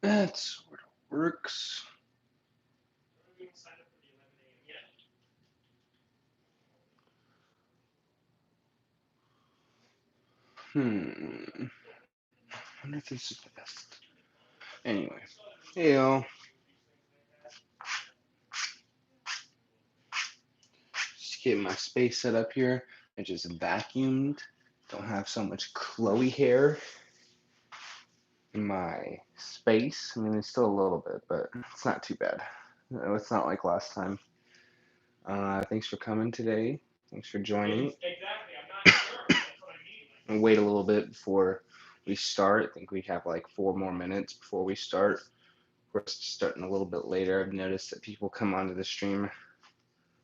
That sort of works. I wonder if this is the best. Anyway, hey y'all. Just getting my space set up here. I just vacuumed. Don't have so much Chloe hair in my space. I mean, there's still a little bit, but it's not too bad. It's not like last time. Thanks for coming today. Thanks for joining. I'll wait a little bit before we start. I think we have like 4 more minutes before we start. We're starting a little bit later. I've noticed that people come onto the stream a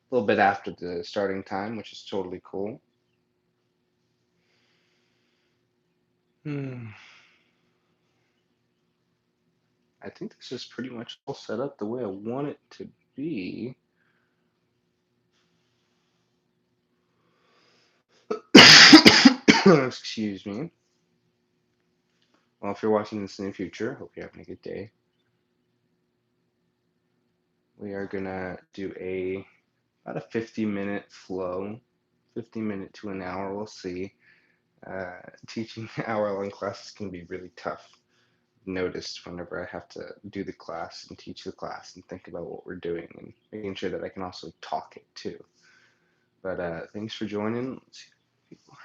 little bit after the starting time, which is totally cool. I think this is pretty much all set up the way I want it to be. Excuse me. Well, if you're watching this in the future, hope you're having a good day. We are gonna do about a 50-minute flow, 50-minute to an hour. We'll see. Teaching hour-long classes can be really tough. Noticed whenever I have to do the class and teach the class and think about what we're doing and making sure that I can also talk it too. But thanks for joining. Let's see people.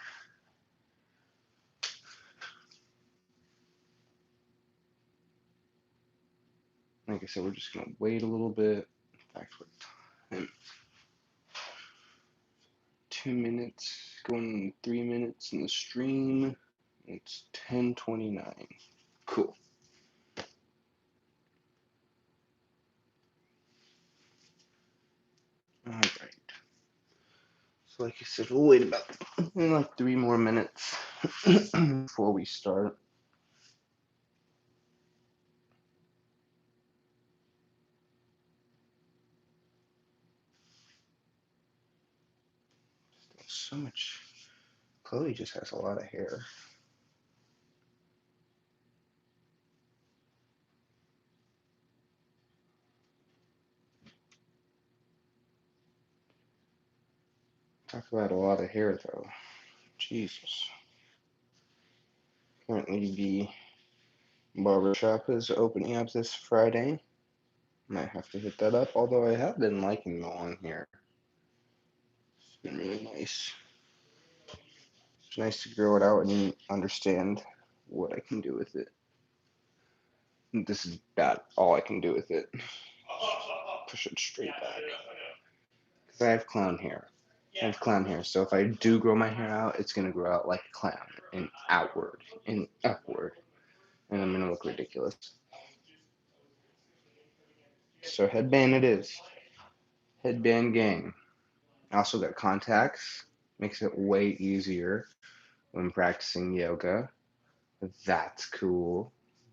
Like I said, we're just gonna wait a little bit. In fact, we're 2 minutes, going 3 minutes in the stream. It's 10:29. Cool. All right. So like I said, we'll wait about like 3 more minutes before we start. So much. Chloe just has a lot of hair. Talk about a lot of hair, though. Jesus. Currently, the barbershop is opening up this Friday. Might have to hit that up, although I have been liking the long hair. It's been really nice. It's nice to grow it out and understand what I can do with it. This is about all I can do with it. Push it straight back. Because I have clown hair. I have clown hair, so if I do grow my hair out, it's going to grow out like a clown and outward and upward. And I'm going to look ridiculous. So headband it is. Headband gang. I also got contacts. Makes it way easier when practicing yoga. That's cool.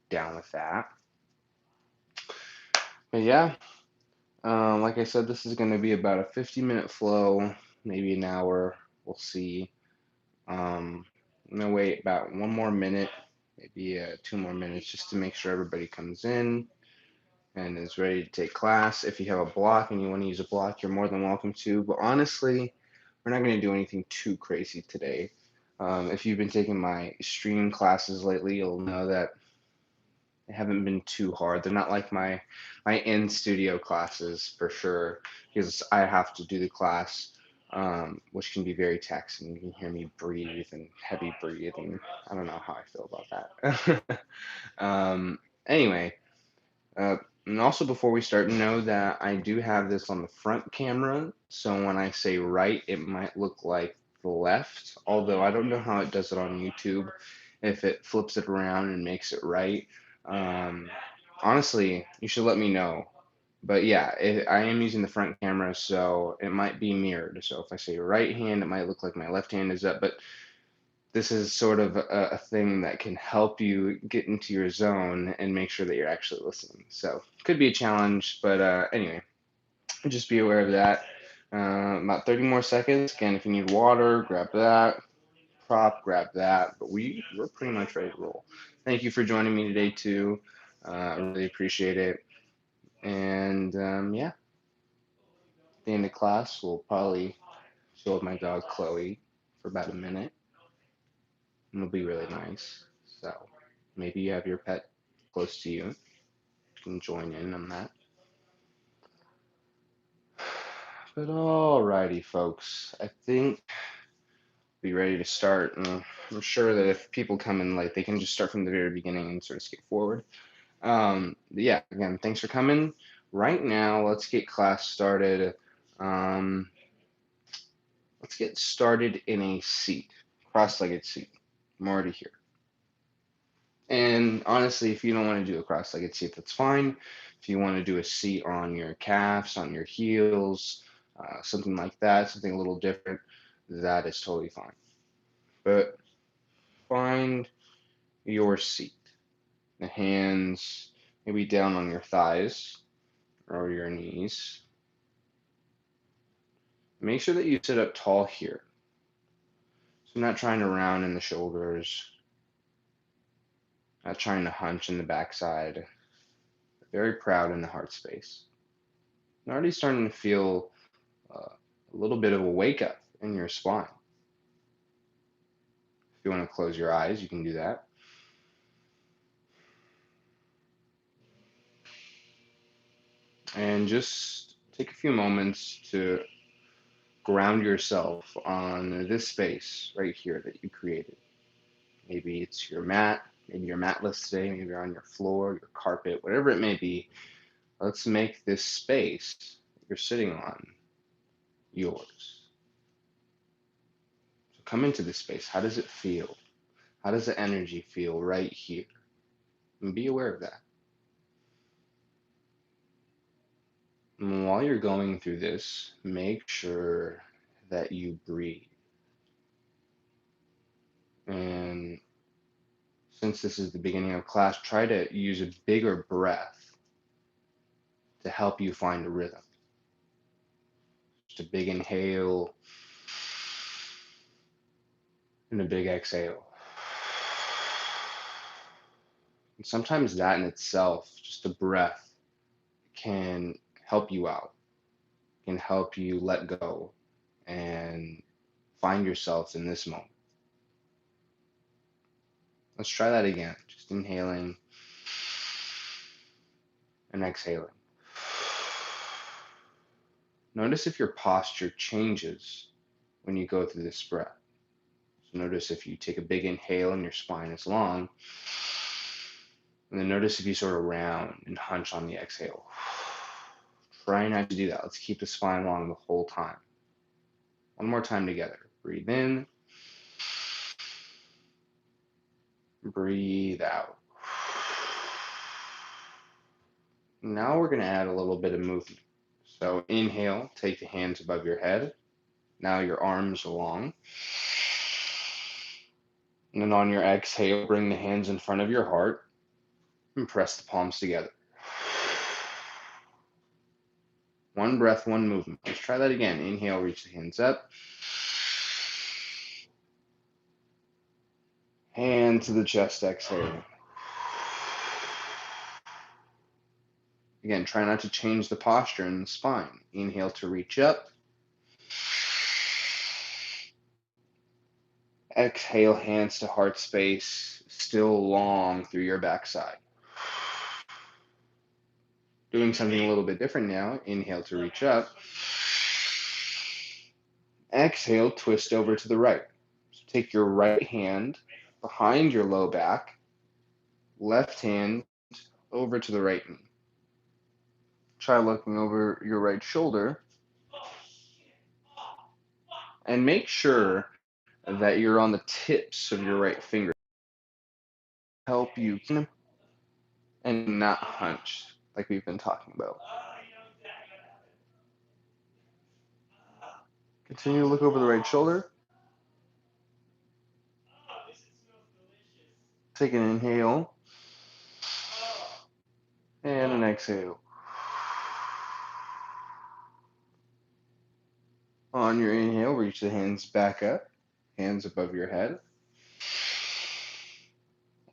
Down with that. But yeah, like I said, this is going to be about a 50-minute flow, maybe an hour. We'll see. I'm going to wait about 1 more minute, maybe 2 more minutes, just to make sure everybody comes in and is ready to take class. If you have a block and you want to use a block, you're more than welcome to. But honestly, we're not going to do anything too crazy today. If you've been taking my stream classes lately, you'll know that they haven't been too hard. They're not like my in studio classes for sure, because I have to do the class, which can be very taxing. You can hear me breathe and heavy breathe, and I don't know how I feel about that. Anyway, and also before we start, know that I do have this on the front camera, so when I say right, it might look like the left, although I don't know how it does it on YouTube, if it flips it around and makes it right. Um, Honestly, you should let me know. But yeah, I am using the front camera, so it might be mirrored. So if I say right hand, it might look like my left hand is up, but this is sort of a thing that can help you get into your zone and make sure that you're actually listening. So could be a challenge, but anyway, just be aware of that. About 30 more seconds. Again, if you need water, grab that. Prop, grab that. But we're pretty much ready to roll. Thank you for joining me today too. I really appreciate it. And yeah, at the end of class, we'll probably chill with my dog Chloe for about a minute. And it'll be really nice. So maybe you have your pet close to you. You can join in on that. But alrighty, folks. I think be ready to start. And I'm sure that if people come in late, they can just start from the very beginning and sort of skip forward. Yeah, again, thanks for coming. Right now, let's get class started. Um, let's get started in a seat, cross-legged seat. I'm already here. And honestly, if you don't want to do a cross-legged seat, that's fine. If you want to do a seat on your calves, on your heels, something like that, something a little different, that is totally fine. But find your seat. The hands maybe down on your thighs or your knees. Make sure that you sit up tall here. So not trying to round in the shoulders, not trying to hunch in the backside. Very proud in the heart space. I'm already starting to feel a little bit of a wake up in your spine. If you want to close your eyes, you can do that. And just take a few moments to ground yourself on this space right here that you created. Maybe it's your mat, maybe you're matless today, maybe you're on your floor, your carpet, whatever it may be. Let's make this space that you're sitting on yours. So come into this space. How does it feel? How does the energy feel right here? And be aware of that. And while you're going through this, make sure that you breathe. And since this is the beginning of class, try to use a bigger breath to help you find a rhythm. Just a big inhale and a big exhale. And sometimes that in itself, just the breath, can help you out, can help you let go and find yourself in this moment. Let's try that again. Just inhaling and exhaling. Notice if your posture changes when you go through this breath. So notice if you take a big inhale and your spine is long, and then notice if you sort of round and hunch on the exhale. Try not to do that. Let's keep the spine long the whole time. One more time together. Breathe in, breathe out. Now we're going to add a little bit of movement. So inhale, take the hands above your head. Now your arms long. And then on your exhale, bring the hands in front of your heart and press the palms together. One breath, one movement. Let's try that again. Inhale, reach the hands up. Hand to the chest, exhale. Again, try not to change the posture in the spine. Inhale to reach up. Exhale, hands to heart space, still long through your backside. Doing something a little bit different now. Inhale to reach up. Exhale, twist over to the right. So take your right hand behind your low back, left hand over to the right knee. Try looking over your right shoulder and make sure that you're on the tips of your right finger. Help you and not hunched like we've been talking about. Continue to look over the right shoulder. Take an inhale and an exhale. On your inhale, reach the hands back up, hands above your head.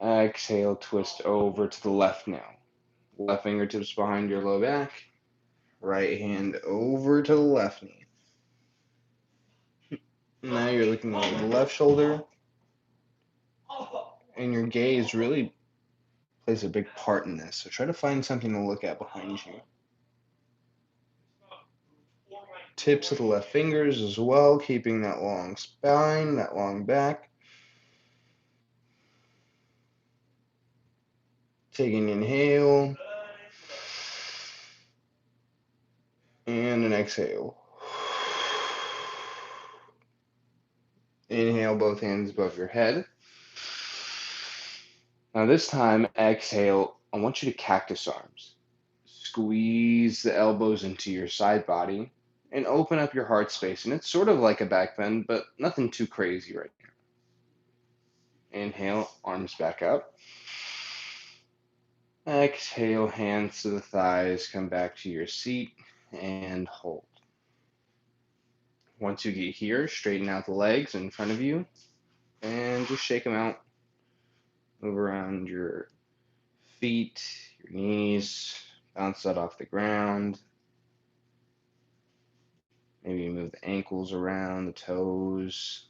Exhale, twist over to the left now. Left fingertips behind your low back. Right hand over to the left knee. Now you're looking over the left shoulder. And your gaze really plays a big part in this. So try to find something to look at behind you. Tips of the left fingers as well, keeping that long spine, that long back. Taking an inhale and an exhale. Inhale, both hands above your head. Now this time, exhale, I want you to cactus arms. Squeeze the elbows into your side body and open up your heart space. And it's sort of like a back bend, but nothing too crazy right now. Inhale, arms back up. Exhale, hands to the thighs, come back to your seat and hold. Once you get here, straighten out the legs in front of you and just shake them out. Move around your feet, your knees, bounce that off the ground. Maybe move the ankles around, the toes.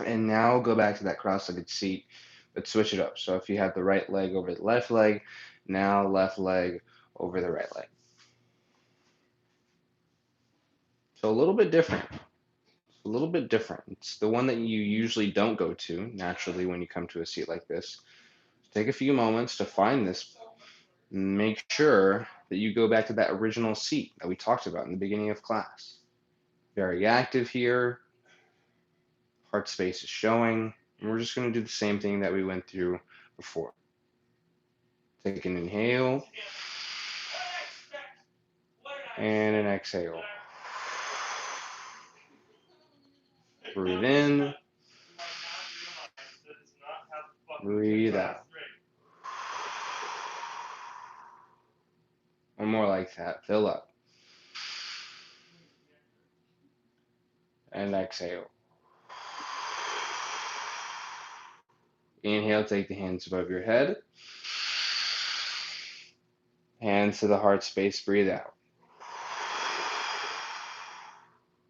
And now go back to that cross-legged seat, but switch it up. So if you have the right leg over the left leg, now left leg over the right leg. So a little bit different. A little bit different. It's the one that you usually don't go to naturally when you come to a seat like this. Take a few moments to find this. Make sure that you go back to that original seat that we talked about in the beginning of class. Very active here. Heart space is showing. And we're just going to do the same thing that we went through before. Take an inhale and an exhale. Breathe in. Breathe out. One more like that. Fill up. And exhale. Inhale, take the hands above your head. Hands to the heart space, breathe out.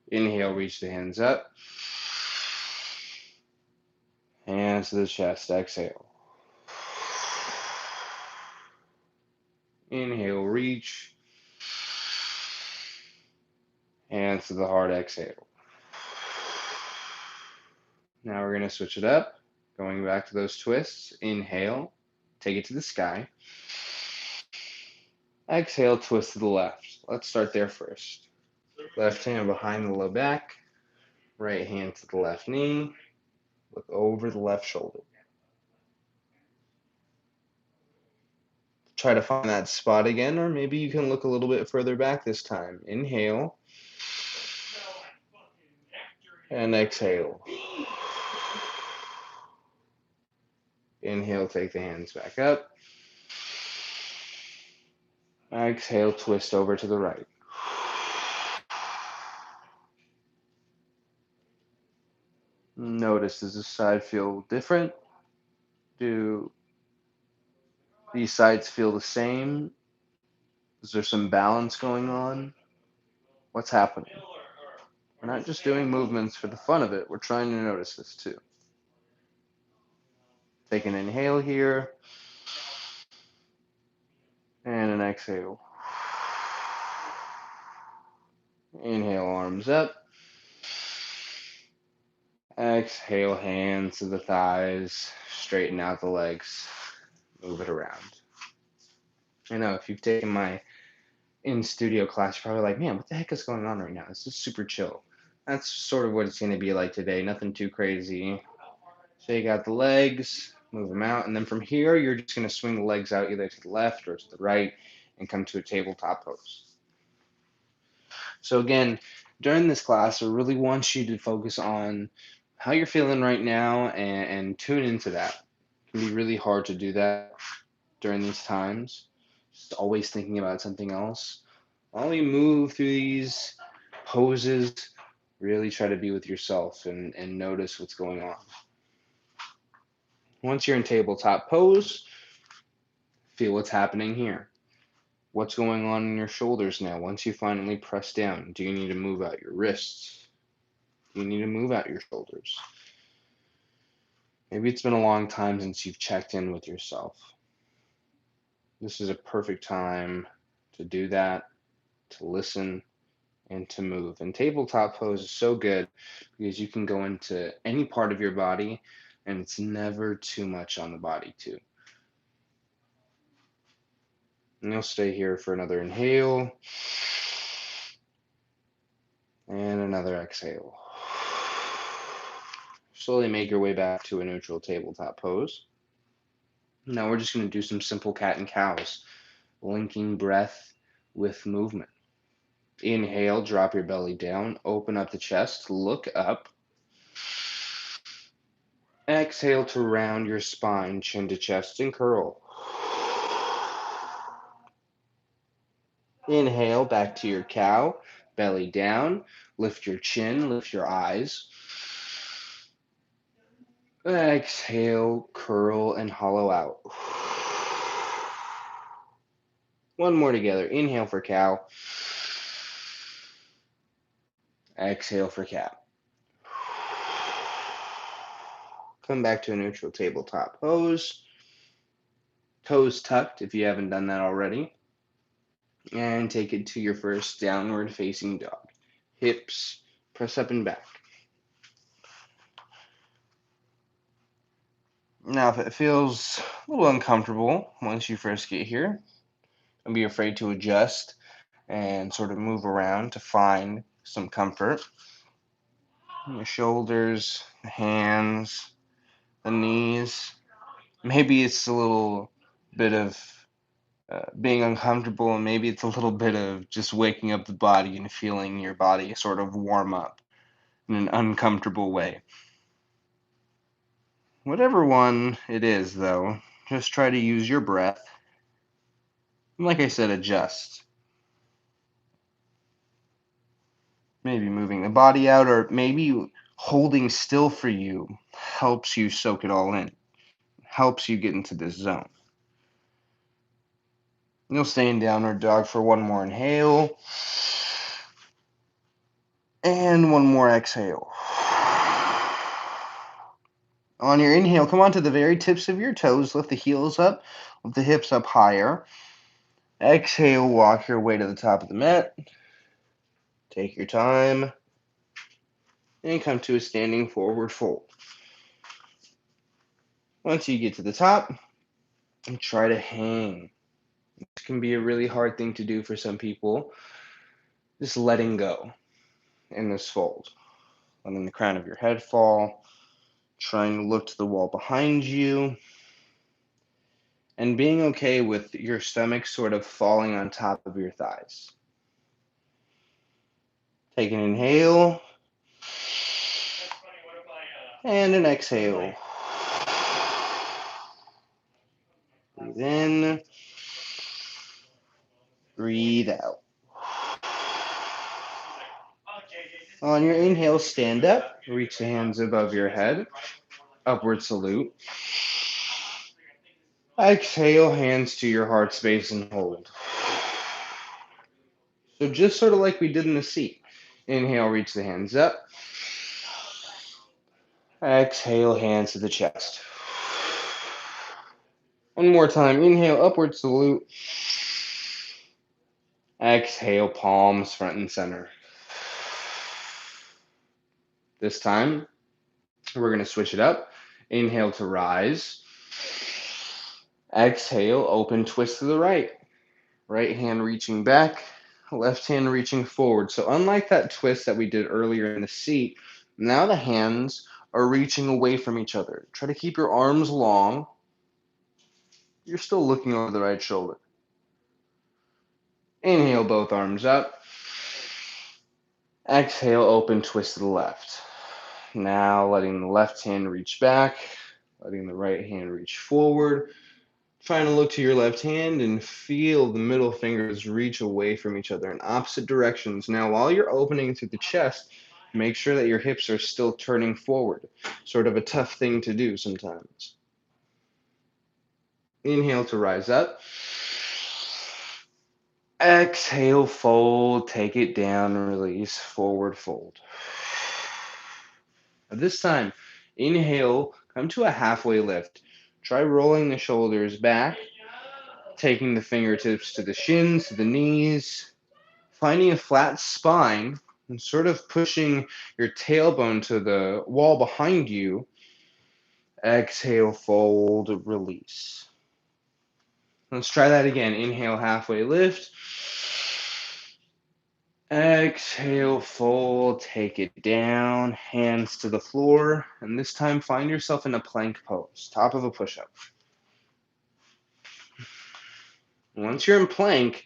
Inhale, reach the hands up. Hands to the chest, exhale. Inhale, reach. Hands to the heart, exhale. Now we're going to switch it up. Going back to those twists. Inhale, take it to the sky. Exhale, twist to the left. Let's start there first. Left hand behind the low back. Right hand to the left knee. Look over the left shoulder. Try to find that spot again, or maybe you can look a little bit further back this time. Inhale. And exhale. Inhale, take the hands back up. Exhale, twist over to the right. Notice, does this side feel different? Do these sides feel the same? Is there some balance going on? What's happening? We're not just doing movements for the fun of it. We're trying to notice this too. Take an inhale here. And an exhale. Inhale, arms up. Exhale, hands to the thighs. Straighten out the legs. Move it around. I know if you've taken my in-studio class, you're probably like, man, what the heck is going on right now? This is super chill. That's sort of what it's going to be like today. Nothing too crazy. Shake out the legs. Move them out. And then from here, you're just going to swing the legs out either to the left or to the right and come to a tabletop pose. So again, during this class, I really want you to focus on how you're feeling right now and tune into that. It can be really hard to do that during these times. Just always thinking about something else. While you move through these poses, really try to be with yourself and notice what's going on. Once you're in tabletop pose, feel what's happening here. What's going on in your shoulders now? Once you finally press down, do you need to move out your wrists? Do you need to move out your shoulders? Maybe it's been a long time since you've checked in with yourself. This is a perfect time to do that, to listen, and to move. And tabletop pose is so good because you can go into any part of your body and it's never too much on the body too. And you'll stay here for another inhale and another exhale. Slowly make your way back to a neutral tabletop pose. Now we're just going to do some simple cat and cows, linking breath with movement. Inhale, drop your belly down, open up the chest, look up. Exhale to round your spine, chin to chest, and curl. Inhale, back to your cow, belly down, lift your chin, lift your eyes. Exhale, curl, and hollow out. One more together. Inhale for cow. Exhale for cat. Come back to a neutral tabletop pose. Toes tucked if you haven't done that already. And take it to your first downward facing dog. Hips press up and back. Now, if it feels a little uncomfortable once you first get here, don't be afraid to adjust and sort of move around to find some comfort. The shoulders, the hands, the knees. Maybe it's a little bit of being uncomfortable, and maybe it's a little bit of just waking up the body and feeling your body sort of warm up in an uncomfortable way. Whatever one it is, though, just try to use your breath. And like I said, adjust. Maybe moving the body out, or maybe holding still for you helps you soak it all in, helps you get into this zone. You'll stay in downward dog for one more inhale. And one more exhale. On your inhale, come onto the very tips of your toes. Lift the heels up, lift the hips up higher. Exhale, walk your way to the top of the mat. Take your time. And come to a standing forward fold. Once you get to the top, try to hang. This can be a really hard thing to do for some people. Just letting go in this fold. Letting the crown of your head fall. Trying to look to the wall behind you. And being okay with your stomach sort of falling on top of your thighs. Take an inhale. And an exhale. Breathe in. Breathe out. On your inhale, stand up. Reach the hands above your head. Upward salute. Exhale, hands to your heart space and hold. So just sort of like we did in the seat. Inhale, reach the hands up. Exhale, hands to the chest. One more time. Inhale, upward salute. Exhale, palms front and center. This time, we're going to switch it up. Inhale to rise. Exhale, open twist to the right. Right hand reaching back, left hand reaching forward. So unlike that twist that we did earlier in the seat, now the hands are reaching away from each other. Try to keep your arms long. You're still looking over the right shoulder. Inhale, both arms up. Exhale, open, twist to the left. Now letting the left hand reach back, letting the right hand reach forward. Trying to look to your left hand and feel the middle fingers reach away from each other in opposite directions. Now, while you're opening through the chest, make sure that your hips are still turning forward. Sort of a tough thing to do sometimes. Inhale to rise up. Exhale, fold, take it down, release, forward fold. This time, inhale, come to a halfway lift. Try rolling the shoulders back, taking the fingertips to the shins, to the knees, finding a flat spine, and sort of pushing your tailbone to the wall behind you. Exhale, fold, release. Let's try that again. Inhale, halfway lift. Exhale, fold, take it down, hands to the floor, and this time find yourself in a plank pose, top of a push-up. Once you're in plank,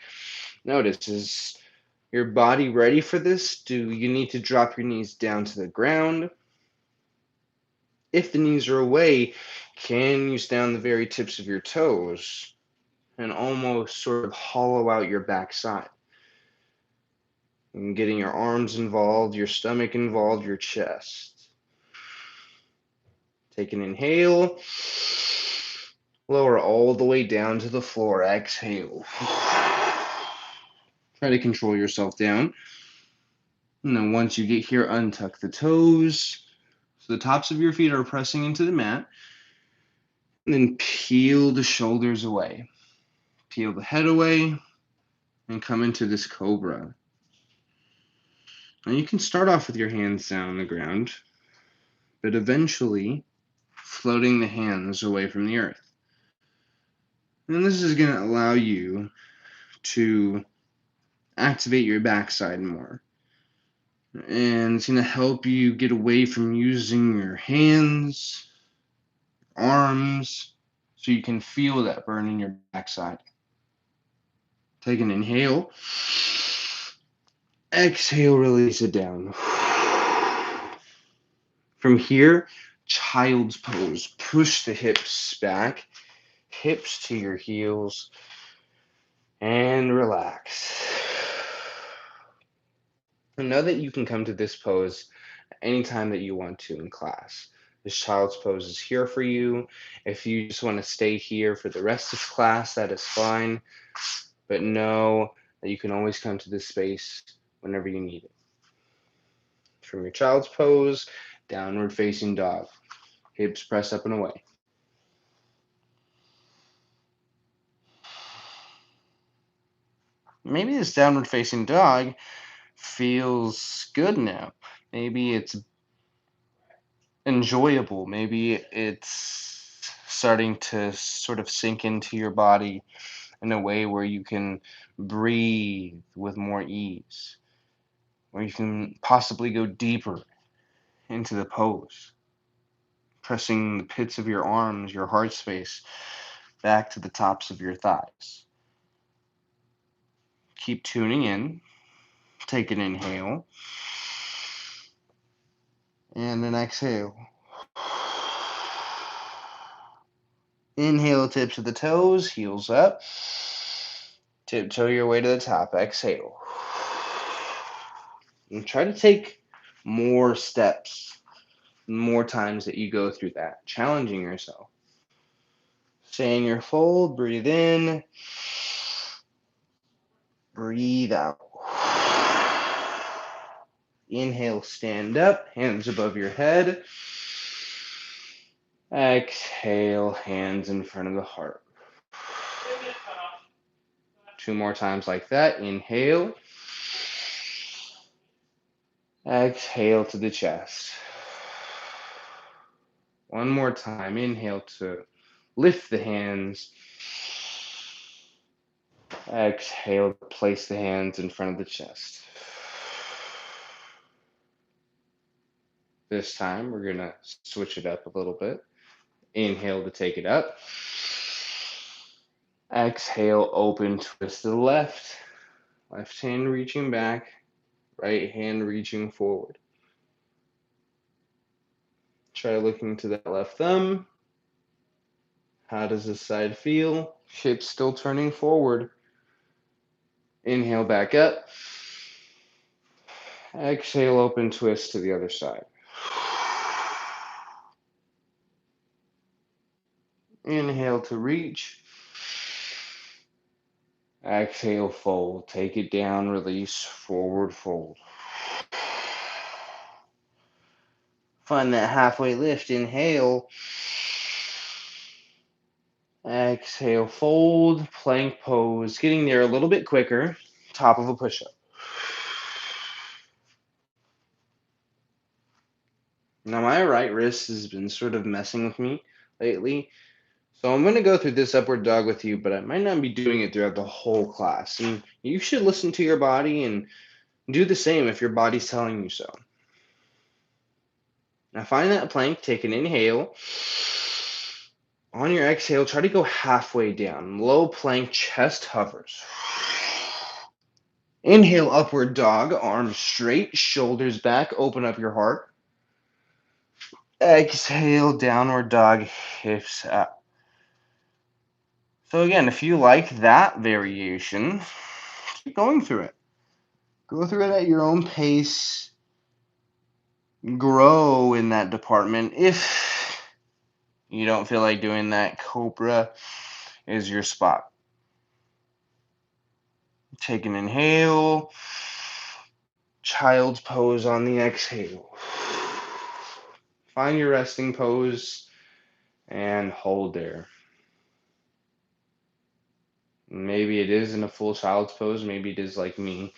notice, is your body ready for this? Do you need to drop your knees down to the ground? If the knees are away, can you stay on the very tips of your toes and almost sort of hollow out your backside? And getting your arms involved, your stomach involved, your chest. Take an inhale. Lower all the way down to the floor. Exhale. Try to control yourself down. And then once you get here, untuck the toes. So the tops of your feet are pressing into the mat. And then peel the shoulders away. Peel the head away and come into this cobra. Now you can start off with your hands down on the ground, but eventually floating the hands away from the earth. And this is going to allow you to activate your backside more. And it's going to help you get away from using your hands, arms, so you can feel that burn in your backside. Take an inhale. Exhale, release it down. From here, child's pose. Push the hips back, hips to your heels, and relax. And know that you can come to this pose anytime that you want to in class. This child's pose is here for you. If you just want to stay here for the rest of class, that is fine. But know that you can always come to this space whenever you need it. From your child's pose, downward facing dog. Hips press up and away. Maybe this downward facing dog feels good now. Maybe it's enjoyable. Maybe it's starting to sort of sink into your body in a way where you can breathe with more ease, where you can possibly go deeper into the pose, pressing the pits of your arms, your heart space, back to the tops of your thighs. Keep tuning in. Take an inhale and an exhale. Inhale, tips of the toes, heels up. Tiptoe your way to the top. Exhale. And try to take more steps, more times that you go through that, challenging yourself. Stay in your fold, breathe in, breathe out. Inhale, stand up, hands above your head. Exhale, hands in front of the heart. 2 more times like that. Inhale. Exhale to the chest. 1 more time. Inhale to lift the hands. Exhale to place the hands in front of the chest. This time we're going to switch it up a little bit. Inhale to take it up. Exhale, open twist to the left. Left hand reaching back, right hand reaching forward. Try looking to that left thumb. How does this side feel? Hips still turning forward. Inhale back up. Exhale, open twist to the other side. Inhale to reach. Exhale, fold. Take it down, release, forward fold. Find that halfway lift. Inhale. Exhale, fold, plank pose. Getting there a little bit quicker. Top of a push-up. Now my right wrist has been sort of messing with me lately. So I'm going to go through this upward dog with you, but I might not be doing it throughout the whole class. And you should listen to your body and do the same if your body's telling you so. Now find that plank, take an inhale. On your exhale, try to go halfway down. Low plank, chest hovers. Inhale, upward dog, arms straight, shoulders back, open up your heart. Exhale, downward dog, hips up. So again, if you like that variation, keep going through it. Go through it at your own pace. Grow in that department. If you don't feel like doing that, Cobra is your spot. Take an inhale. Child's pose on the exhale. Find your resting pose and hold there. Maybe it is in a full child's pose. Maybe it is like me,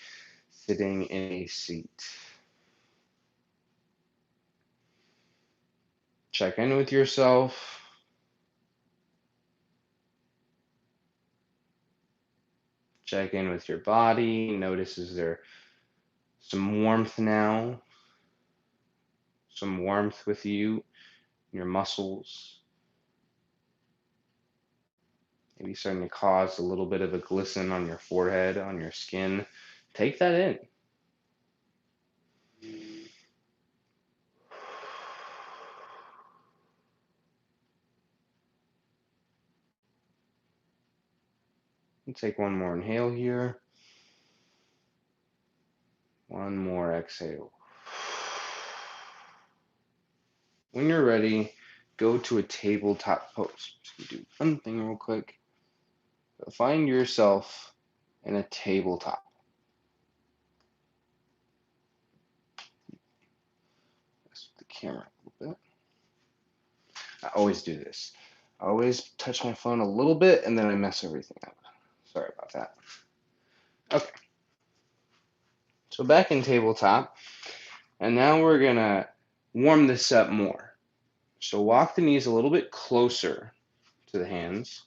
sitting in a seat. Check in with yourself. Check in with your body. Notice, is there some warmth now? Some warmth with you, your muscles. Maybe starting to cause a little bit of a glisten on your forehead, on your skin. Take that in. Take one more inhale here. One more exhale. When you're ready, go to a tabletop pose. Just do one thing real quick. Find yourself in a tabletop. Mess with the camera a little bit. I always do this. I always touch my phone a little bit and then I mess everything up. Sorry about that. Okay. So back in tabletop, and now we're gonna warm this up more. So walk the knees a little bit closer to the hands.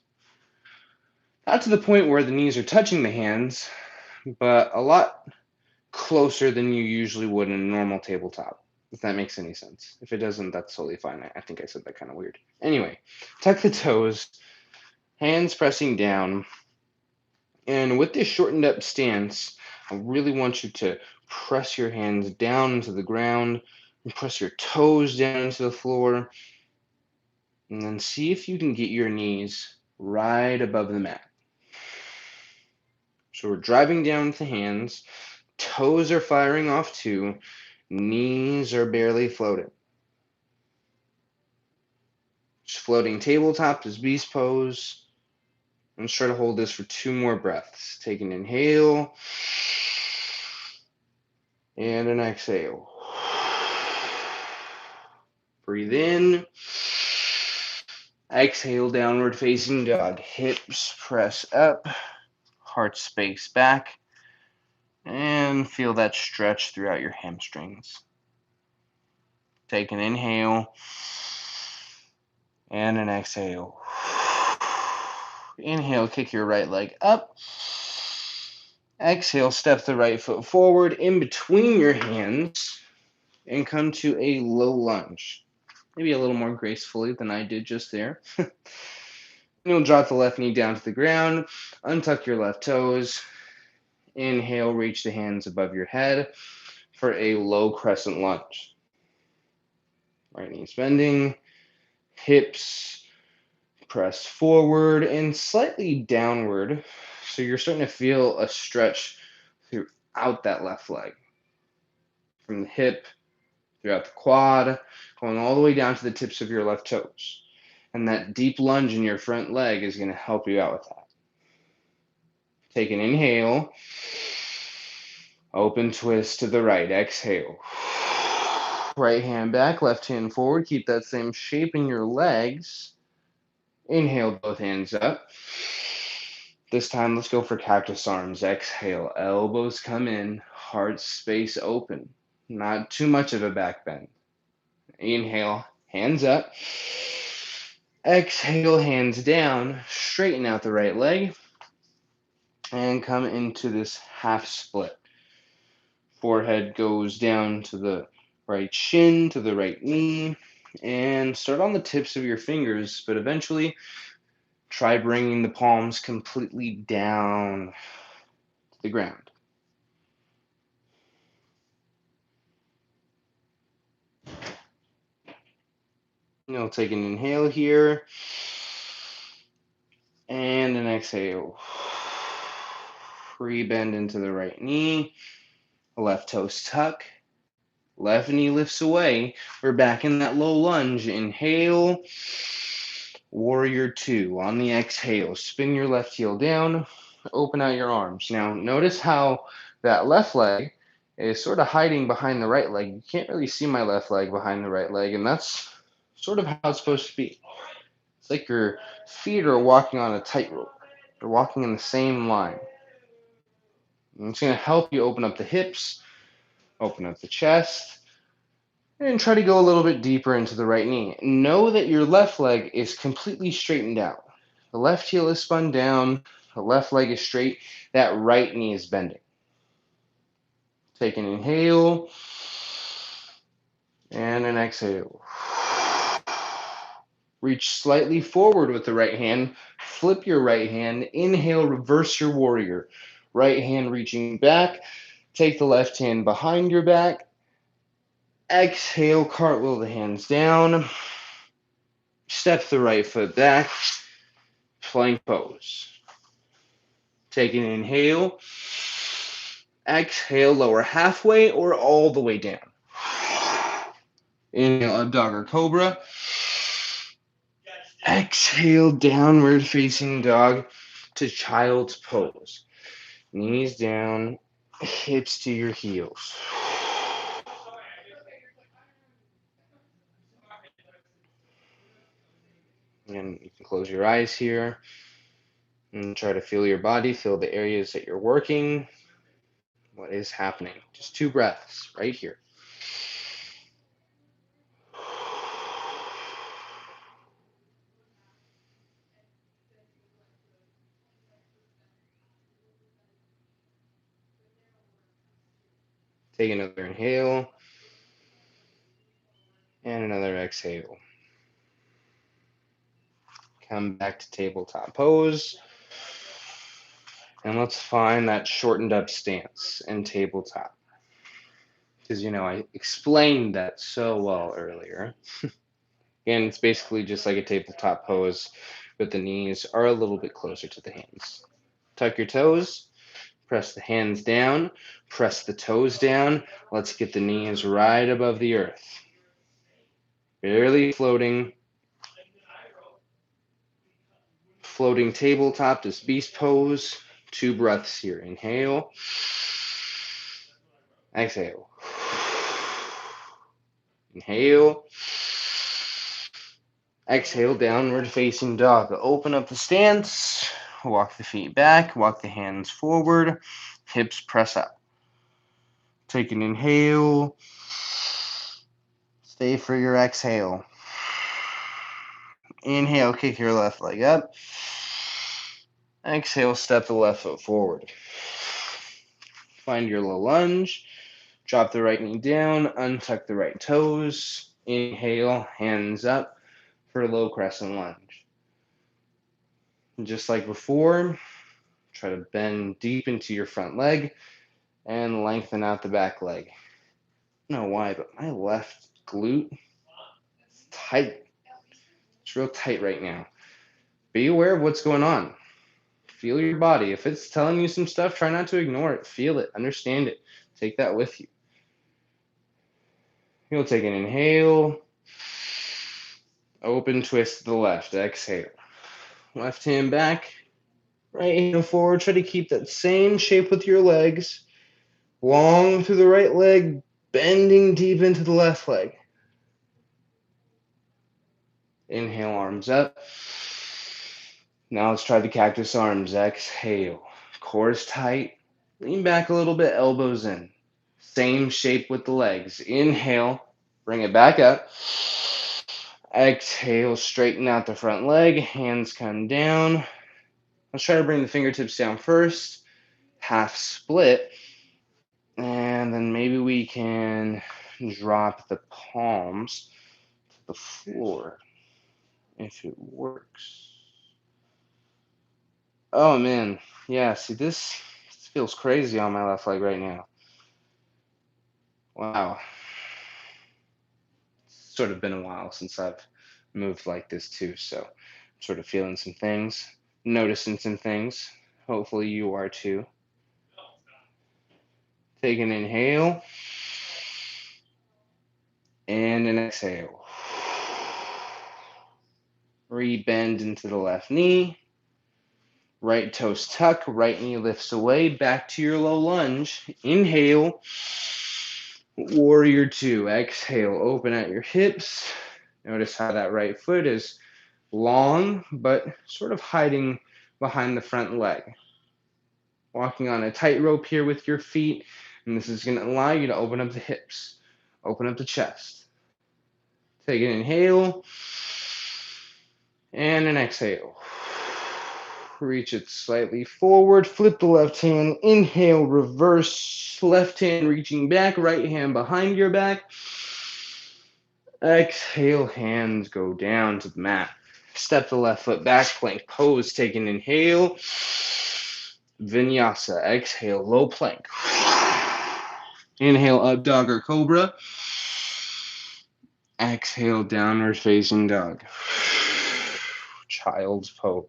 Not to the point where the knees are touching the hands, but a lot closer than you usually would in a normal tabletop, if that makes any sense. If it doesn't, that's totally fine. I think I said that kind of weird. Anyway, tuck the toes, hands pressing down, and with this shortened up stance, I really want you to press your hands down into the ground and press your toes down into the floor, and then see if you can get your knees right above the mat. So we're driving down with the hands, toes are firing off too, knees are barely floating. Just floating tabletop is beast pose. Let's try to hold this for 2 more breaths. Take an inhale and an exhale. Breathe in. Exhale, downward facing dog. Hips press up, heart space back, and feel that stretch throughout your hamstrings. Take an inhale and an exhale. Inhale, kick your right leg up. Exhale, step the right foot forward in between your hands. and come to a low lunge. Maybe a little more gracefully than I did just there. You'll drop the left knee down to the ground, untuck your left toes. Inhale, reach the hands above your head for a low crescent lunge. Right knee's bending, hips press forward and slightly downward. So you're starting to feel a stretch throughout that left leg. From the hip, throughout the quad, going all the way down to the tips of your left toes. And that deep lunge in your front leg is going to help you out with that. Take an inhale. Open twist to the right. Exhale. Right hand back, left hand forward. Keep that same shape in your legs. Inhale, both hands up. This time, let's go for cactus arms. Exhale. Elbows come in. Heart space open. Not too much of a back bend. Inhale, hands up. Exhale, hands down. Straighten out the right leg. And come into this half split. Forehead goes down to the right shin, to the right knee, and start on the tips of your fingers, but eventually try bringing the palms completely down to the ground. You'll take an inhale here and an exhale. Re-bend into the right knee, left toes tuck, left knee lifts away. We're back in that low lunge. Inhale. Warrior two. On the exhale, spin your left heel down, open out your arms. Now, notice how that left leg is sort of hiding behind the right leg. You can't really see my left leg behind the right leg, and that's sort of how it's supposed to be. It's like your feet are walking on a tightrope. They're walking in the same line. And it's going to help you open up the hips, open up the chest, and try to go a little bit deeper into the right knee. Know that your left leg is completely straightened out. The left heel is spun down. The left leg is straight. That right knee is bending. Take an inhale and an exhale. Reach slightly forward with the right hand. Flip your right hand. Inhale, reverse your warrior. Right hand reaching back. Take the left hand behind your back. Exhale, cartwheel the hands down. Step the right foot back. Plank pose. Take an inhale. Exhale, lower halfway or all the way down. Inhale, up dog or cobra. Exhale, downward facing dog to child's pose. Knees down, hips to your heels. And you can close your eyes here and try to feel your body, feel the areas that you're working. What is happening? Just 2 breaths right here. Take another inhale and another exhale. Come back to tabletop pose. And let's find that shortened up stance in tabletop. Because, I explained that so well earlier. And it's basically just like a tabletop pose, but the knees are a little bit closer to the hands. Tuck your toes, press the hands down, press the toes down. Let's get the knees right above the earth. Barely floating. Floating tabletop, this beast pose. 2 breaths here. Inhale. Exhale. Inhale. Exhale, downward facing dog. Open up the stance. Walk the feet back. Walk the hands forward. Hips press up. Take an inhale. Stay for your exhale. Inhale, kick your left leg up. Exhale, step the left foot forward. Find your low lunge. Drop the right knee down, untuck the right toes. Inhale, hands up for low crescent lunge. And just like before, try to bend deep into your front leg and lengthen out the back leg. I don't know why, but my left glute is tight. It's real tight right now. Be aware of what's going on. Feel your body. If it's telling you some stuff, try not to ignore it. Feel it. Understand it. Take that with you. You'll take an inhale. Open twist to the left. Exhale. Left hand back. Right hand forward. Try to keep that same shape with your legs. Long through the right leg. Bending deep into the left leg. Inhale, arms up. Now let's try the cactus arms. Exhale. Core is tight. Lean back a little bit, elbows in. Same shape with the legs. Inhale, bring it back up. Exhale, straighten out the front leg. Hands come down. Let's try to bring the fingertips down first. Half split. And then maybe we can drop the palms to the floor if it works. Oh man, yeah, see this feels crazy on my left leg right now. Wow. It's sort of been a while since I've moved like this too, so I'm sort of feeling some things, noticing some things. Hopefully you are too. Take an inhale and an exhale. Rebend into the left knee. Right toes tuck, right knee lifts away, back to your low lunge. Inhale, warrior two. Exhale, open at your hips. Notice how that right foot is long, but sort of hiding behind the front leg. Walking on a tightrope here with your feet, and this is going to allow you to open up the hips, open up the chest. Take an inhale and an exhale. Reach it slightly forward, flip the left hand, inhale, reverse, left hand reaching back, right hand behind your back. Exhale, hands go down to the mat. Step the left foot back, plank pose, take an inhale. Vinyasa, exhale, low plank. Inhale, up dog or cobra. Exhale, downward facing dog. Child's pose.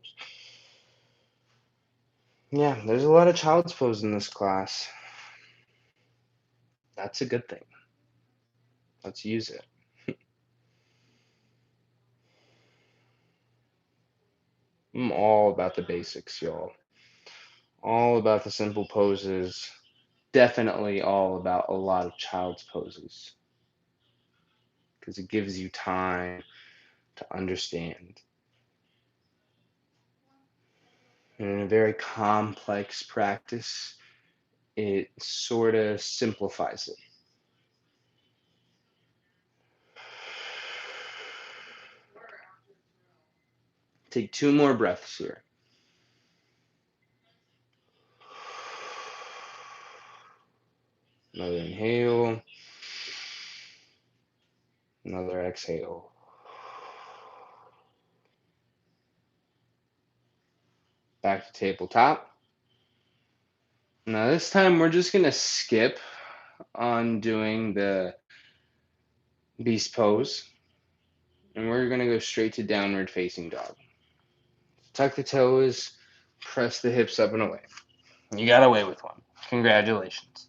Yeah, there's a lot of child's pose in this class. That's a good thing. Let's use it. I'm all about the basics, y'all. All about the simple poses. Definitely all about a lot of child's poses. Because it gives you time to understand. And in a very complex practice, it sort of simplifies it. Take 2 more breaths here. Another inhale. Another exhale. Back to tabletop. Now this time we're just going to skip on doing the beast pose. And we're going to go straight to downward facing dog. Tuck the toes, press the hips up and away. You got away with one. Congratulations.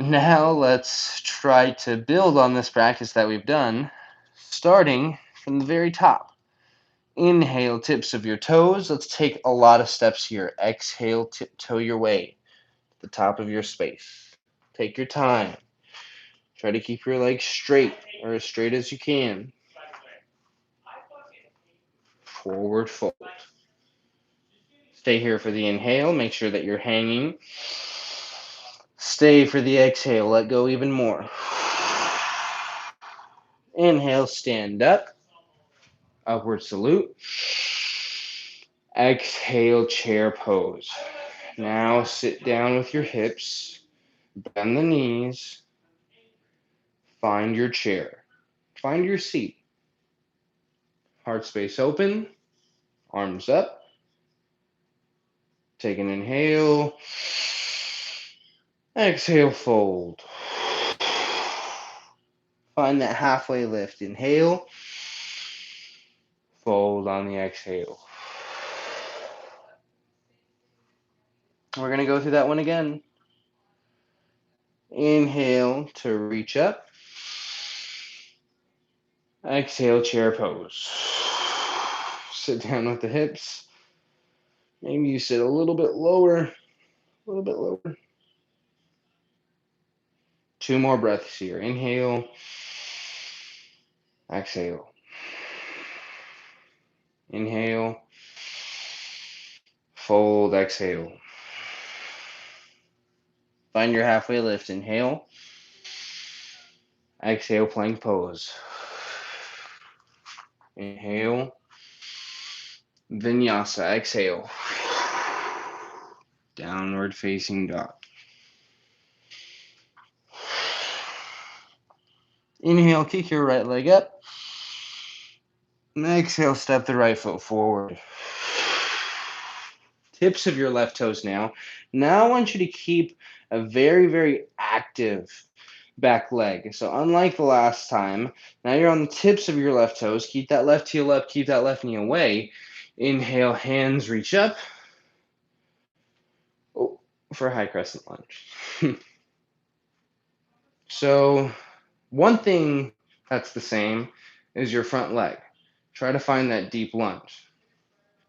Now let's try to build on this practice that we've done, starting from the very top. Inhale, tips of your toes. Let's take a lot of steps here. Exhale, tiptoe your way to the top of your space. Take your time. Try to keep your legs straight, or as straight as you can. Forward fold. Stay here for the inhale. Make sure that you're hanging. Stay for the exhale. Let go even more. Inhale, stand up. Upward salute. Exhale, chair pose. Now sit down with your hips Bend the knees. Find your chair. Find your seat. Heart space open. Arms up. Take an inhale. Exhale, fold. Find that halfway lift. Inhale. Fold on the exhale. We're going to go through that one again. Inhale to reach up. Exhale, chair pose. Sit down with the hips. Maybe you sit a little bit lower. A little bit lower. 2 more breaths here. Inhale. Exhale. Inhale. Fold. Exhale. Find your halfway lift. Inhale. Exhale, plank pose. Inhale. Vinyasa. Exhale. Downward facing dog. Inhale, kick your right leg up. And exhale, step the right foot forward. Tips of your left toes now. Now I want you to keep a very, very active back leg. So unlike the last time, now you're on the tips of your left toes. Keep that left heel up, keep that left knee away. Inhale, hands reach up. Oh, for a high crescent lunge. So one thing that's the same is your front leg. Try to find that deep lunge.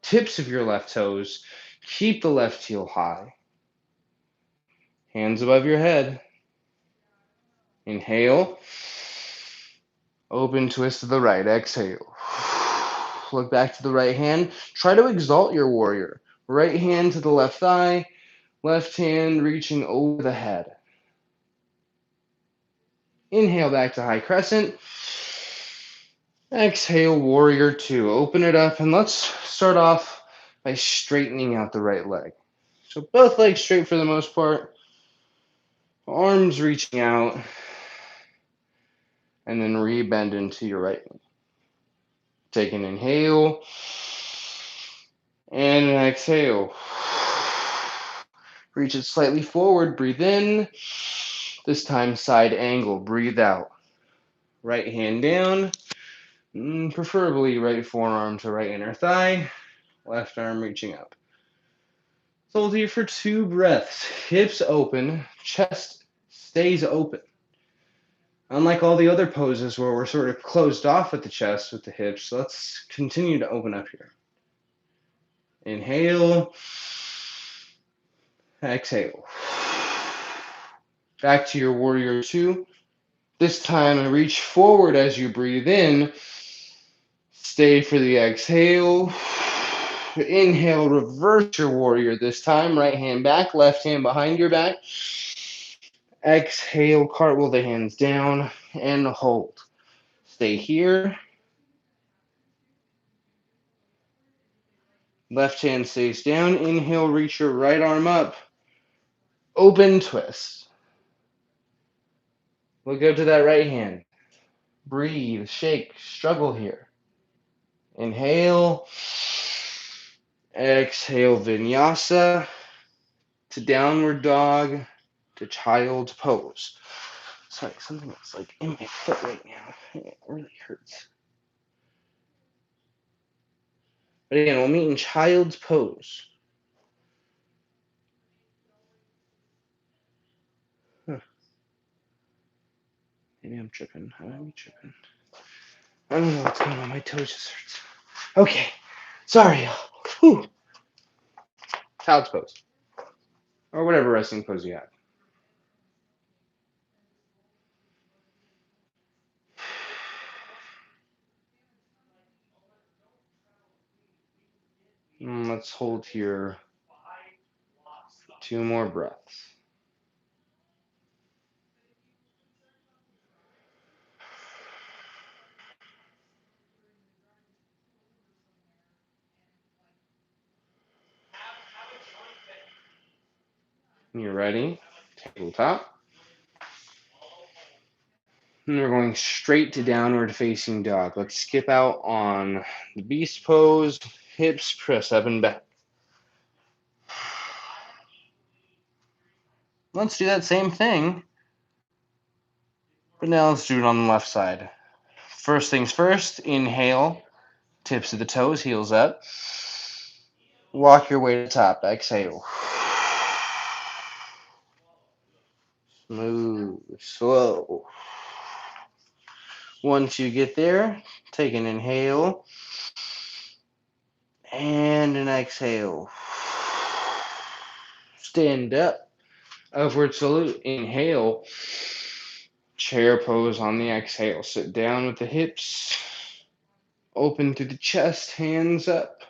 Tips of your left toes. Keep the left heel high. Hands above your head. Inhale. Open twist to the right. Exhale. Look back to the right hand. Try to exalt your warrior. Right hand to the left thigh. Left hand reaching over the head. Inhale back to high crescent. Exhale, warrior two. Open it up, and let's start off by straightening out the right leg. So both legs straight for the most part. Arms reaching out, and then rebend into your right knee. Take an inhale, and an exhale. Reach it slightly forward, breathe in. This time side angle, breathe out. Right hand down, preferably right forearm to right inner thigh, left arm reaching up. So hold here for 2 breaths. Hips open, chest stays open. Unlike all the other poses where we're sort of closed off with the chest, with the hips, let's continue to open up here. Inhale, exhale. Back to your warrior two. This time, reach forward as you breathe in. Stay for the exhale. Inhale, reverse your warrior this time. Right hand back, left hand behind your back. Exhale, cartwheel the hands down and hold. Stay here. Left hand stays down. Inhale, reach your right arm up. Open twist. Look up to that right hand. Breathe, shake, struggle here. Inhale. Exhale, vinyasa to downward dog to child's pose. Sorry, something that's like in my foot right now. It really hurts. But again, we'll meet in child's pose. Maybe I'm tripping. I might be tripping. I don't know what's going on. My toes just hurts. Okay. Sorry, y'all. Whew. Child's pose. Or whatever resting pose you have. Let's hold here 2 more breaths. When you're ready, tabletop. And we're going straight to downward facing dog. Let's skip out on the beast pose. Hips press up and back. Let's do that same thing, but now let's do it on the left side. First things first, inhale, tips of the toes, heels up. Walk your way to the top, exhale. Smooth, slow. Once you get there, take an inhale and an exhale. Stand up, upward salute, inhale. Chair pose on the exhale. Sit down with the hips open through the chest, hands up.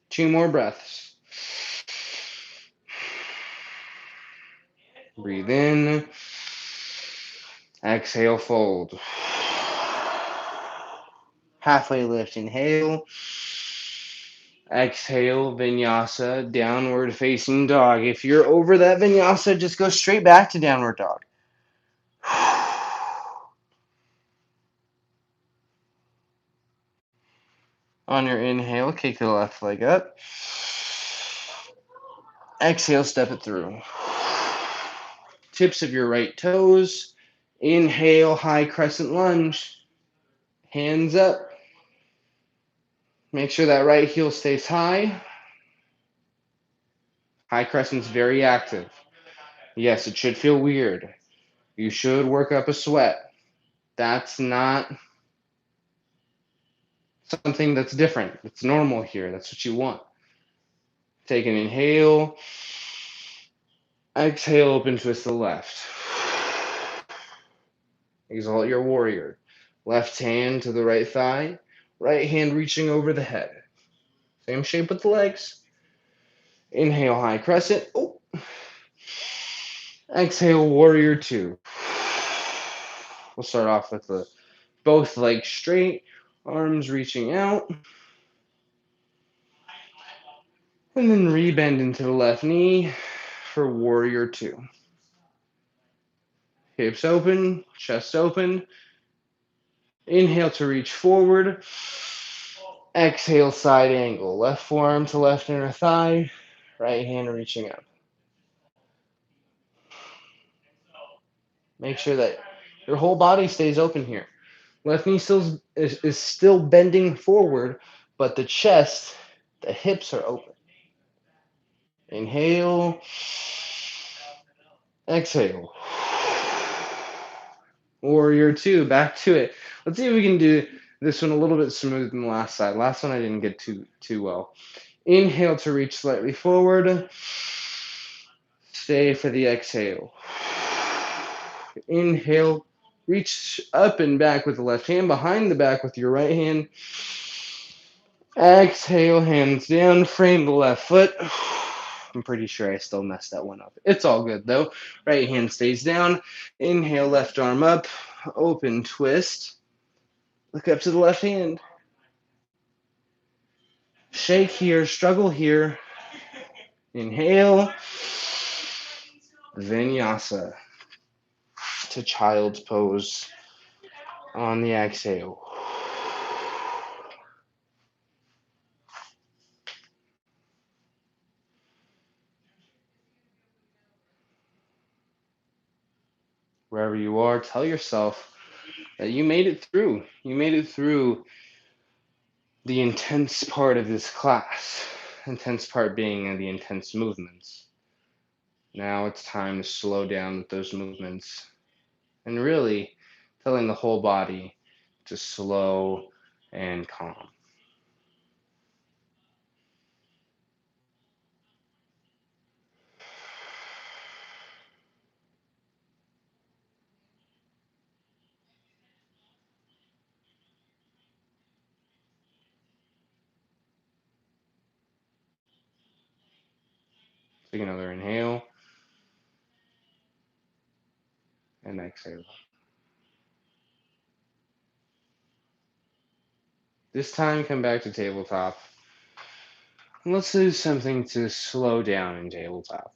2 more breaths. Breathe in. Exhale, fold. Halfway lift, inhale. Exhale, vinyasa, downward facing dog. If you're over that vinyasa, just go straight back to downward dog. On your inhale, kick the left leg up. Exhale, step it through. Tips of your right toes. Inhale, high crescent lunge. Hands up. Make sure that right heel stays high. High crescent's very active. Yes, it should feel weird. You should work up a sweat. That's not something that's different. It's normal here. That's what you want. Take an inhale. Exhale, open twist to the left. Exalt your warrior. Left hand to the right thigh. Right hand reaching over the head. Same shape with the legs. Inhale, high crescent. Oh. Exhale, warrior 2. We'll start off with both legs straight, arms reaching out. And then rebend into the left knee for warrior 2. Hips open, chest open. Inhale to reach forward. Exhale, side angle. Left forearm to left inner thigh. Right hand reaching up. Make sure that your whole body stays open here. Left knee still is still bending forward, but the chest, the hips are open. Inhale. Exhale. Warrior 2, back to it. Let's see if we can do this one a little bit smoother than the last side. Last one I didn't get too well. Inhale to reach slightly forward. Stay for the exhale. Inhale, reach up and back with the left hand, behind the back with your right hand. Exhale, hands down, frame the left foot. I'm pretty sure I still messed that one up. It's all good though. Right hand stays down. Inhale, left arm up. Open twist. Look up to the left hand. Shake here, struggle here. Inhale. Vinyasa to child's pose on the exhale. Wherever you are, tell yourself that you made it through. You made it through the intense part of this class. Intense part being the intense movements. Now it's time to slow down with those movements and really telling the whole body to slow and calm. Take another inhale and exhale. This time, come back to tabletop. And let's do something to slow down in tabletop.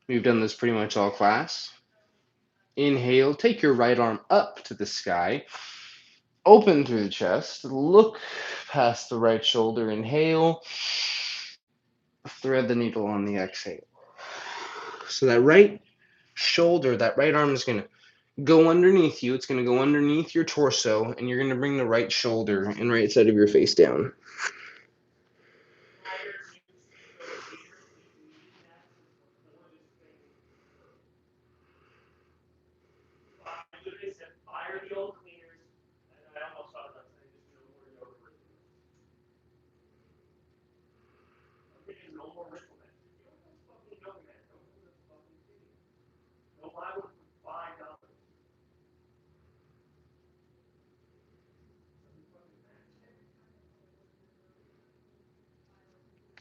We've done this pretty much all class. Inhale, take your right arm up to the sky, open through the chest, look past the right shoulder. Inhale, thread the needle on the exhale. So that right shoulder, that right arm is going to go underneath you. It's going to go underneath your torso, and you're going to bring the right shoulder and right side of your face down.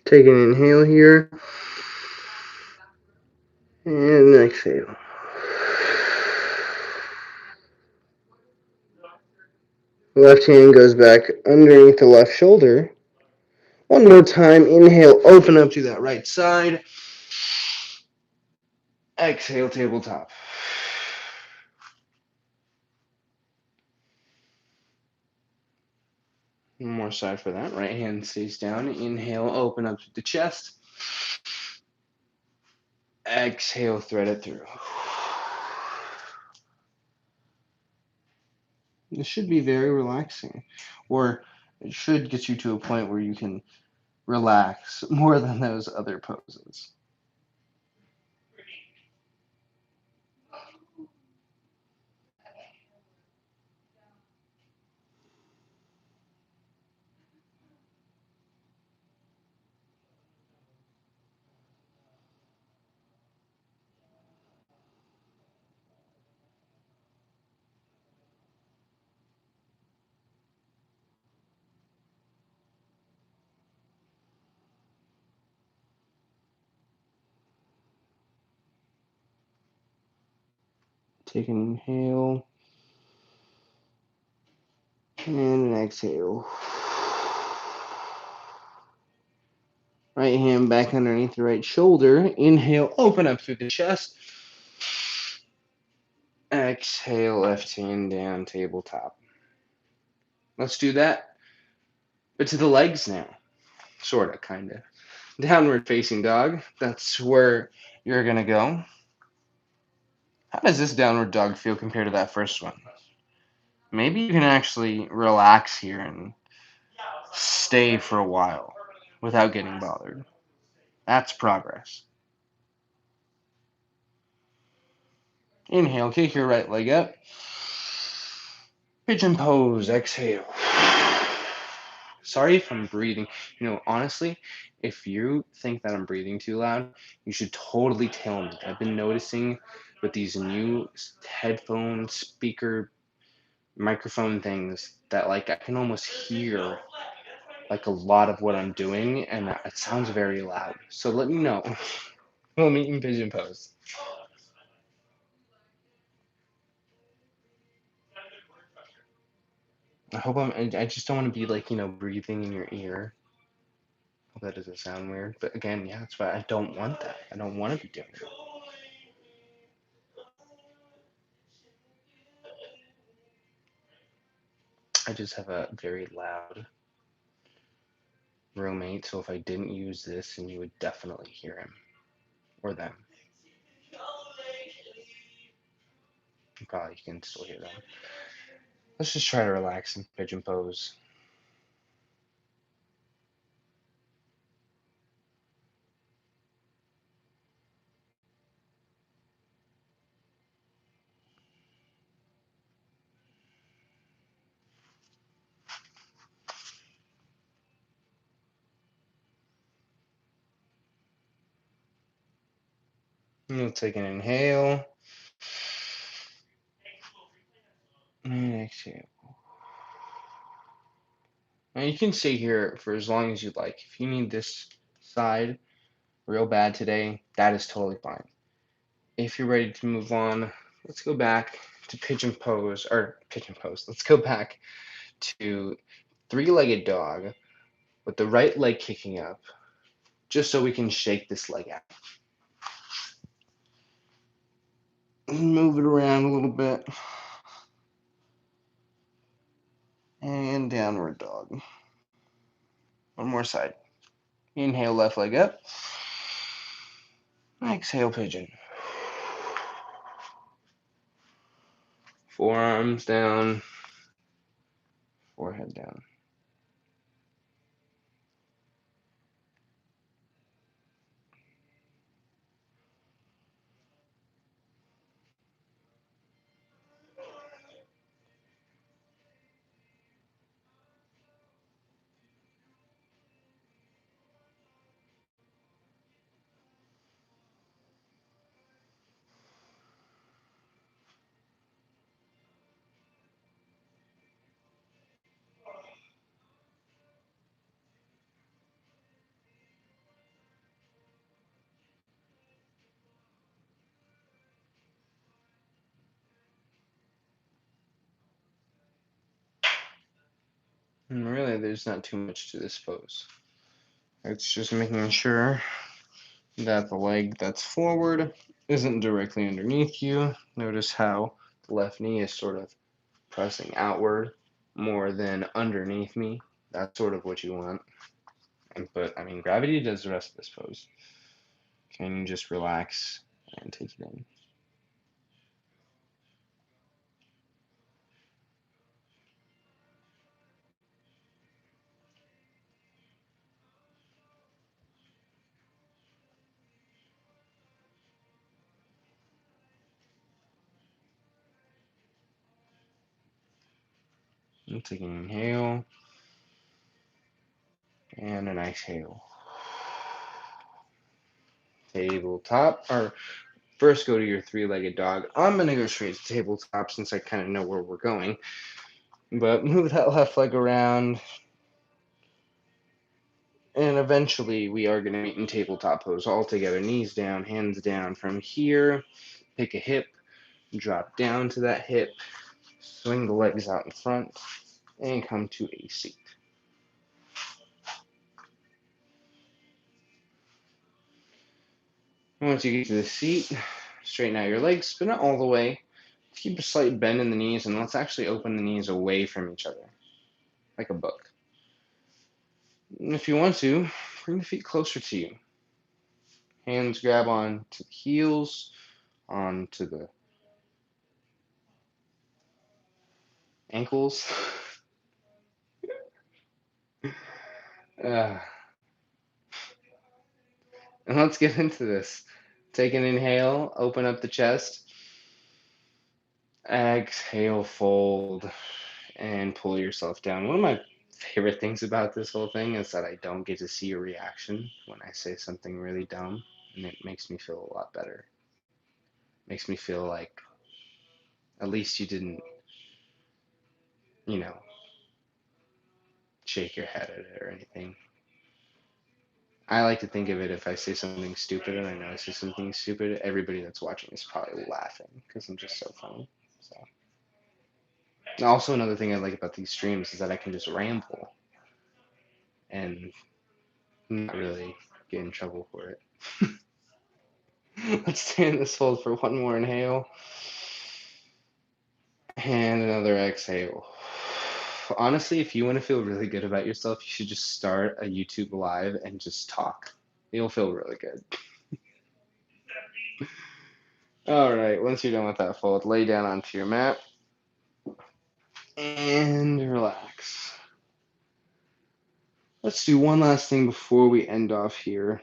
Take an inhale here, and exhale. Left hand goes back underneath the left shoulder. One more time. Inhale, open up to that right side. Exhale, tabletop. One more side for that. Right hand stays down. Inhale, open up to the chest. Exhale, thread it through. This should be very relaxing, or it should get you to a point where you can relax more than those other poses. Take an inhale and an exhale. Right hand back underneath the right shoulder. Inhale, open up through the chest. Exhale, left hand down, tabletop. Let's do that, but to the legs now. Sorta, kinda. Downward facing dog. That's where you're gonna go. How does this downward dog feel compared to that first one? Maybe you can actually relax here and stay for a while without getting bothered. That's progress. Inhale, kick your right leg up. Pigeon pose, exhale. Sorry if I'm breathing. Honestly, if you think that I'm breathing too loud, you should totally tell me. I've been noticing with these new headphone speaker microphone things that like I can almost hear like a lot of what I'm doing and it sounds very loud. So let me know. We'll meet in pigeon pose. I just don't want to be like, breathing in your ear. Hope that doesn't sound weird. But again, yeah, that's why I don't want that. I don't want to be doing it. I just have a very loud roommate, so if I didn't use this, then you would definitely hear him or them. You probably can still hear them. Let's just try to relax and pigeon pose. We'll take an inhale and exhale. Now you can stay here for as long as you'd like. If you need this side real bad today, that is totally fine. If you're ready to move on, let's go back to pigeon pose, or pigeon pose. Let's go back to three-legged dog with the right leg kicking up, just so we can shake this leg out. Move it around a little bit. And downward dog. One more side. Inhale, left leg up. Exhale, pigeon. Forearms down. Forehead down. And really, there's not too much to this pose. It's just making sure that the leg that's forward isn't directly underneath you. Notice how the left knee is sort of pressing outward more than underneath me. That's sort of what you want. But I mean, gravity does the rest of this pose. Can you just relax and take it in? And take an inhale and an exhale. Tabletop, or first go to your three-legged dog. I'm going to go straight to tabletop since I kind of know where we're going. But move that left leg around. And eventually we are going to meet in tabletop pose all together. Knees down, hands down. From here, pick a hip, drop down to that hip, swing the legs out in front, and come to a seat. Once you get to the seat, straighten out your legs, but not all the way. Keep a slight bend in the knees, and let's actually open the knees away from each other, like a book. And if you want to, bring the feet closer to you. Hands grab on to the heels, onto the ankles. And let's get into this. Take an inhale, open up the chest. Exhale, fold, and pull yourself down. One of my favorite things about this whole thing is that I don't get to see your reaction when I say something really dumb, and it makes me feel a lot better. Makes me feel like at least you didn't, you know, shake your head at it or anything. I like to think of it if I say something stupid and I know I say something stupid, everybody that's watching is probably laughing because I'm just so funny. So, also another thing I like about these streams is that I can just ramble and not really get in trouble for it. Let's stay in this hold for one more inhale and another exhale. Honestly, if you want to feel really good about yourself, you should just start a YouTube live and just talk. You'll feel really good. All right, once you're done with that fold, lay down onto your mat and relax. Let's do one last thing before we end off here.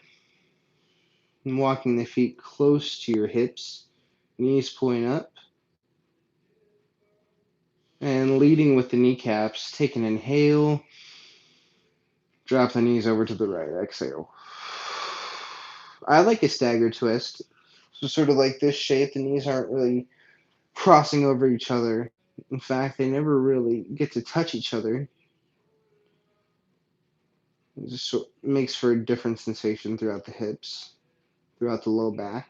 Walking the feet close to your hips, knees point up, and leading with the kneecaps. Take an inhale, drop the knees over to the right, exhale. I like a staggered twist. So sort of like this shape, the knees aren't really crossing over each other. In fact, they never really get to touch each other. It just makes for a different sensation throughout the hips, throughout the low back.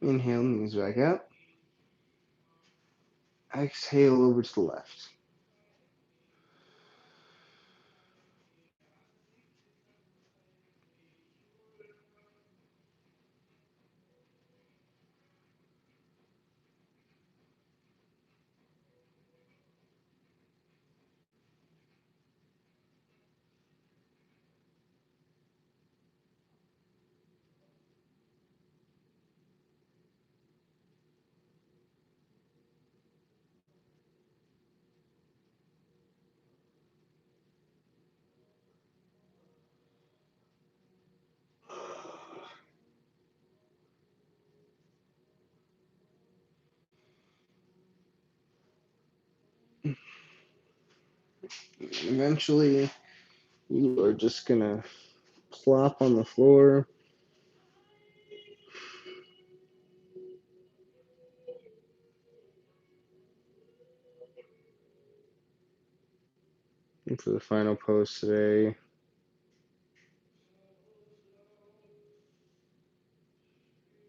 Inhale, knees back up. Exhale over to the left. Eventually, you are just gonna plop on the floor. And for the final pose today,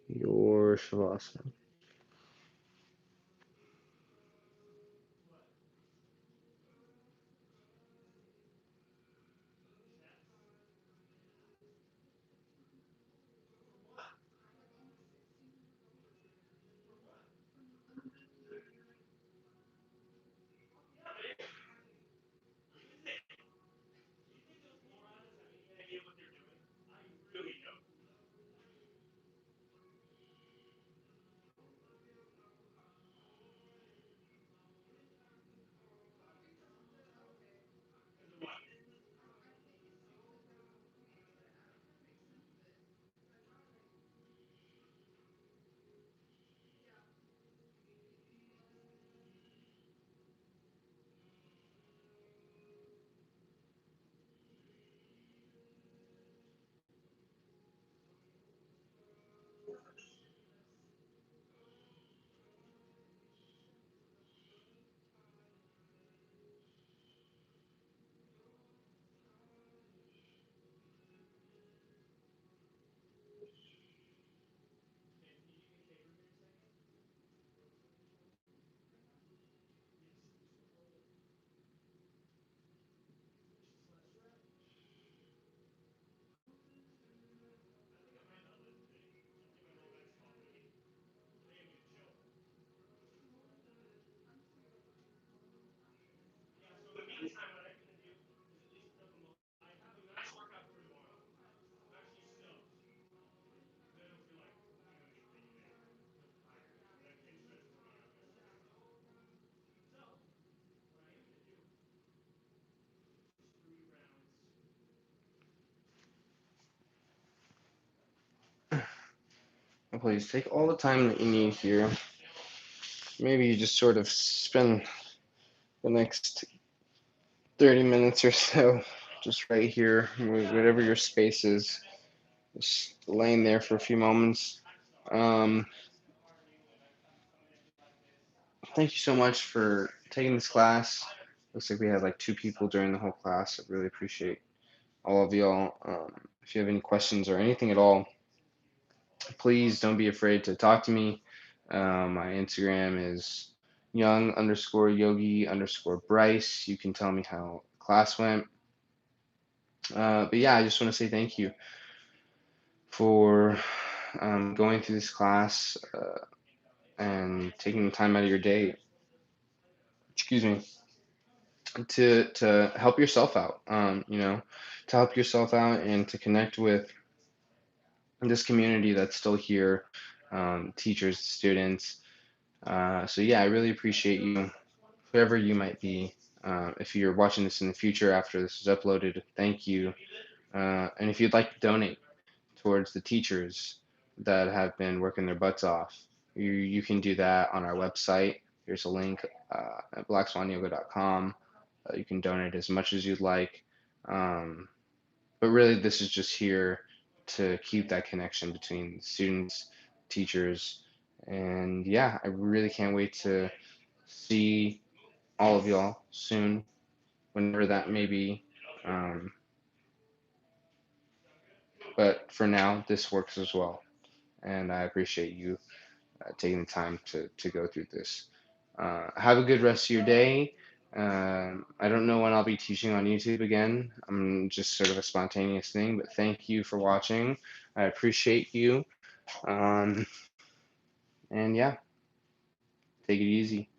your Shavasana. And please take all the time that you need here. Maybe you just sort of spend the next 30 minutes or so just right here, whatever your space is, just laying there for a few moments. Um, Thank you so much for taking this class. Looks like we had like two people during the whole class. I really appreciate all of y'all. If you have any questions or anything at all, please don't be afraid to talk to me. My Instagram is young underscore yogi underscore Bryce. You can tell me how class went. But yeah, I just want to say thank you for going through this class and taking the time out of your day, excuse me, to help yourself out. To help yourself out and to connect with this community that's still here, teachers, students. So yeah, I really appreciate you, whoever you might be. If you're watching this in the future after this is uploaded, thank you. And if you'd like to donate towards the teachers that have been working their butts off, you can do that on our website. There's a link at blackswanyoga.com. You can donate as much as you'd like. Um, but really, this is just here to keep that connection between students, teachers, and yeah, I really can't wait to see all of y'all soon, whenever that may be. Um, but for now, this works as well, and I appreciate you taking the time to go through this. Have a good rest of your day. I don't know when I'll be teaching on YouTube again. I'm just sort of a spontaneous thing, but thank you for watching. I appreciate you. Um, and yeah, take it easy.